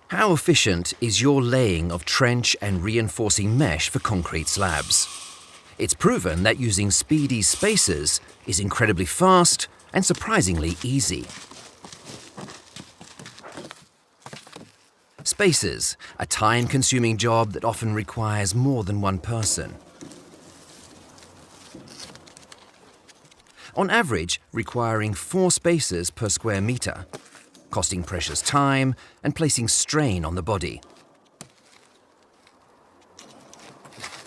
How efficient is your laying of trench and reinforcing mesh for concrete slabs? It's proven that using Speedie spacers is incredibly fast and surprisingly easy. Spacers, a time-consuming job that often requires more than one person. On average, requiring 4 spacers per square meter, costing precious time and placing strain on the body.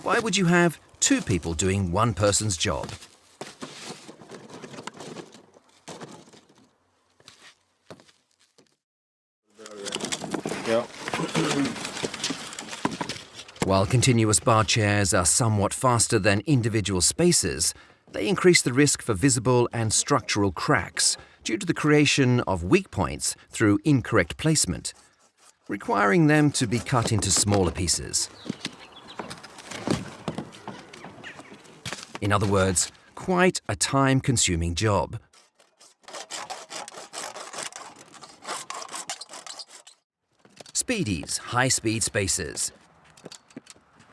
Why would you have 2 people doing one person's job? Yeah. While continuous bar chairs are somewhat faster than individual spacers, they increase the risk for visible and structural cracks due to the creation of weak points through incorrect placement, requiring them to be cut into smaller pieces. In other words, quite a time-consuming job. Speedies high-speed spacers.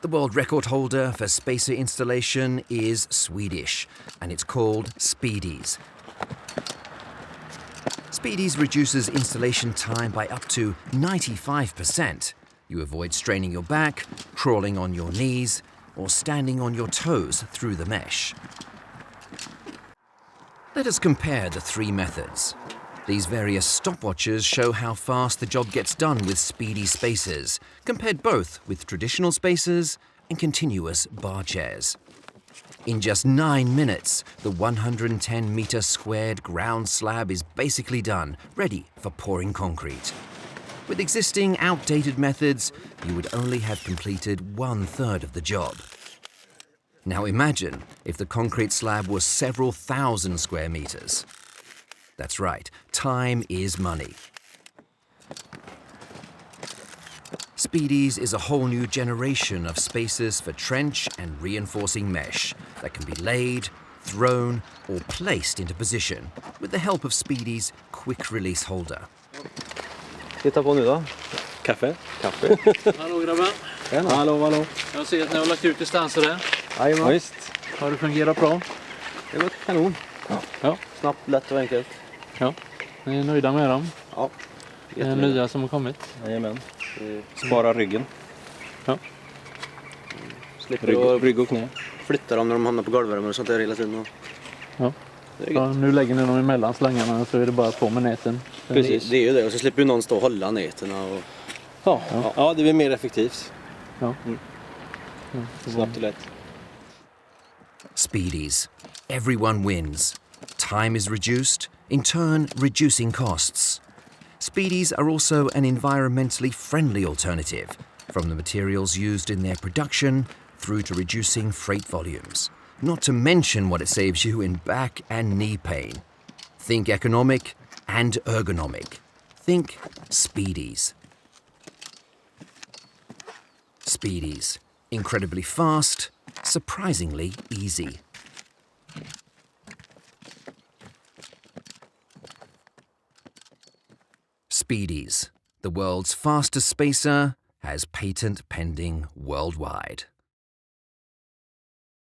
The world record holder for spacer installation is Swedish, and it's called Speedies. Speedies reduces installation time by up to 95%. You avoid straining your back, crawling on your knees, or standing on your toes through the mesh. Let us compare the 3 methods. These various stopwatches show how fast the job gets done with Speedie spacers, compared both with traditional spacers and continuous bar chairs. In just 9 minutes, the 110-meter squared ground slab is basically done, ready for pouring concrete. With existing outdated methods, you would only have completed 1/3 of the job. Now imagine if the concrete slab was several thousand square meters. That's right, time is money. Speedies is a whole new generation of spacers for trench and reinforcing mesh that can be laid, thrown, or placed into position with the help of Speedie's quick-release holder. Titta på nu då. Kaffe. Hallå grabbar. Hallå. Jag ser att ni har lagt ut distanser där. Ja, visst. Har det fungerat bra? Det var kanon. Ja. Snabbt, lätt och enkelt. Ja. Ni är nöjda med dem? Ja. Det är nya som har kommit. Jajamän. Spara ryggen. Ja. Slipper rygg och knä. Flytta dem när de hamnar på golvvärmare och sånt där hela tiden. Ja. Ja, nu lägger ni dem emellan slangarna så är det bara på med näten. Precis. Det är ju det. Och så slipper ju någon stå och hålla nätena. Och... Ja, det blir mer effektivt. Ja. Snabbt och lätt. Speedies. Everyone wins. Time is reduced, in turn reducing costs. Speedies are also an environmentally friendly alternative, from the materials used in their production through to reducing freight volumes. Not to mention what it saves you in back and knee pain. Think economic and ergonomic. Think Speedies. Speedies. Incredibly fast, surprisingly easy. Speedies, the world's fastest spacer, has patent pending worldwide.